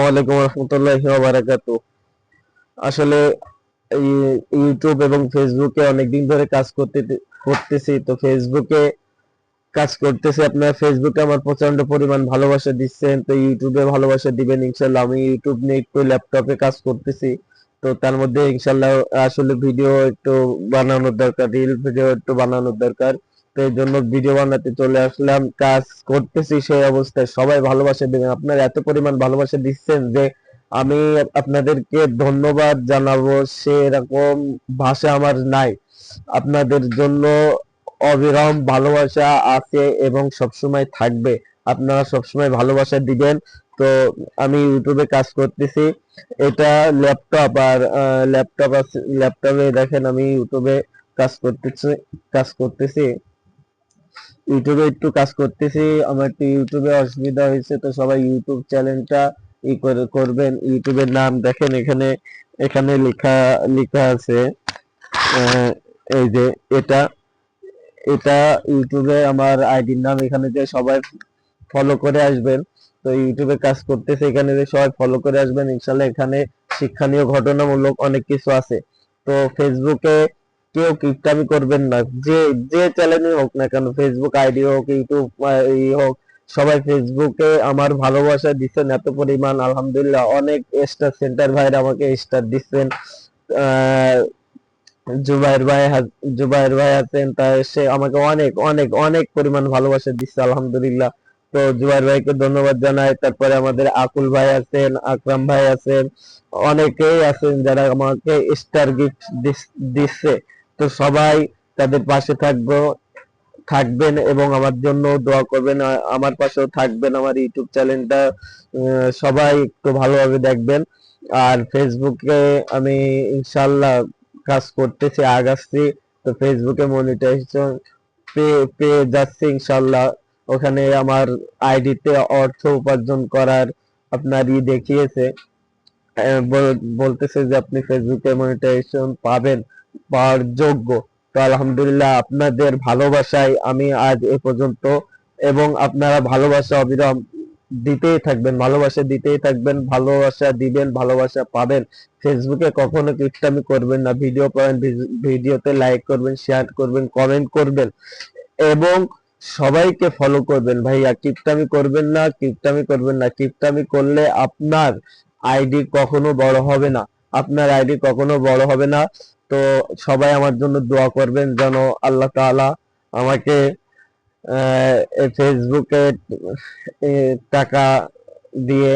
আলাইকুম রহমতুল্লাহি ওয়া বারাকাতুহু। আসলে এই ইউটিউব এবং ফেসবুকে অনেকদিন ধরে কাজ করতেছি। তো ফেসবুকে কাজ করতেছি, আপনার ফেসবুকে আমার প্রচন্ড পরিমাণ ভালোবাসা দিচ্ছেন, তো ইউটিউবে ভালোবাসা দিবেন ইনশাল্লাহ। আমি ইউটিউব নিয়ে একটু ল্যাপটপে কাজ করতেছি, তো তার মধ্যে ইনশাল্লাহ আসলে ভিডিও একটু বানানোর দরকার, রিল ভিডিও একটু বানানোর দরকার। তো এই জন্য ভিডিও বানাতে চলে আসলাম, কাজ করতেছি। সেই অবস্থায় সবাই ভালোবাসা দিবেন, আপনার এত পরিমাণ ভালোবাসা দিচ্ছেন যে আমি আপনাদেরকে ধন্যবাদ জানাবো সেরকম ভাষা আমার নাই। আপনাদের জন্য অবিরাম ভালোবাসা আছে এবং সবসময় থাকবে। আপনারা সবসময় ভালোবাসা দিবেন। তো আমি ইউটিউবে কাজ করতেছি, এটা ল্যাপটপ আর ল্যাপটপ আছে, ল্যাপটপে দেখেন আমি ইউটিউবে কাজ করতেছি ইউটিউবে একটু কাজ করতেছি। আমার একটু ইউটিউবে অসুবিধা হয়েছে, তো সবাই ইউটিউব চ্যানেলটা করবেন। ইউটিউবের নাম দেখেন এখানে, এখানে লেখা লেখা আছে, আহ, এই যে এটা এটা ইউটিউবে আমার আইডির নাম। এখানে যে সবাই ফলো করে আসবেন। তো ইউটিউবে কাজ করতেছে, এখানে যে সবাই ফলো করে আসবেন ইনশাল্লাহ। এখানে শিক্ষণীয় ঘটনামূলক অনেক কিছু আছে। তো ফেসবুকে কেউ কিপটামি করবেন না, যে যে চ্যানেলই হোক না কেন, ফেসবুক আইডি হোক, ইউটিউব হোক, সবাই ফেসবুকে আমার ভালোবাসা দিচ্ছেন এত পরিমাণ। আলহামদুলিল্লাহ, অনেক স্টার সেন্টার ভাইরা আমাকে স্টার দিচ্ছেন। আহ জুবাইর ভাই আছেন, তাই সে আমাকে অনেক অনেক অনেক পরিমাণ ভালোবাসা দিচ্ছে আলহামদুলিল্লাহ। তো জুবাইর ভাইকে ধন্যবাদ জানাই। তারপরে আমাদের আকুল ভাই আছেন, আকরাম ভাই আছেন, অনেকেই আছেন যারা আমাকে স্টার গিফট দিচ্ছে। তো সবাই তাদের পাশে থাকবেন এবং আমার জন্য দোয়া করবেন, আমার পাশেও থাকবেন। আমার ইউটিউব চ্যানেলটা সবাই একটু ভালোভাবে দেখবেন। আর ফেসবুকে আমি ইনশাল্লাহ কাজ করতেছি, আগাচ্ছি। তো ফেসবুকে মনিটাইজেশন পেয়ে যাচ্ছে ইনশাল্লাহ। ওখানে আমার আইডিতে অর্থ উপার্জন করার আপনার দেখিয়েছে, বলতেছে যে আপনি ফেসবুকে মনিটাইজেশন পাওয়ার যোগ্য। তো আলহামদুলিল্লাহ, আপনাদের ভালোবাসায় আমি আজ এ পর্যন্ত। এবং আপনারা ভালোবাসা অবিরাম দিতেই থাকবেন, ভালোবাসা দিতেই থাকবেন, ভালোবাসা দিবেন, ভালোবাসা পাবেন। ফেসবুকে কখনো কিপটামি করবেন না, ভিডিও পাবেন, ভিডিওতে লাইক করবেন, শেয়ার করবেন, কমেন্ট করবেন এবং সবাইকে ফলো করবেন। ভাইয়া কিপটামি করবেন না, কিপটামি করবেন না। কিপটামি করলে আপনার আইডি কখনো বড় হবে না, আপনার আইডি কখনো বড় হবে না। তো সবাই আমার জন্য দোয়া করবেন যেন আল্লাহ তাআলা আমাকে ফেসবুকে টাকা দিয়ে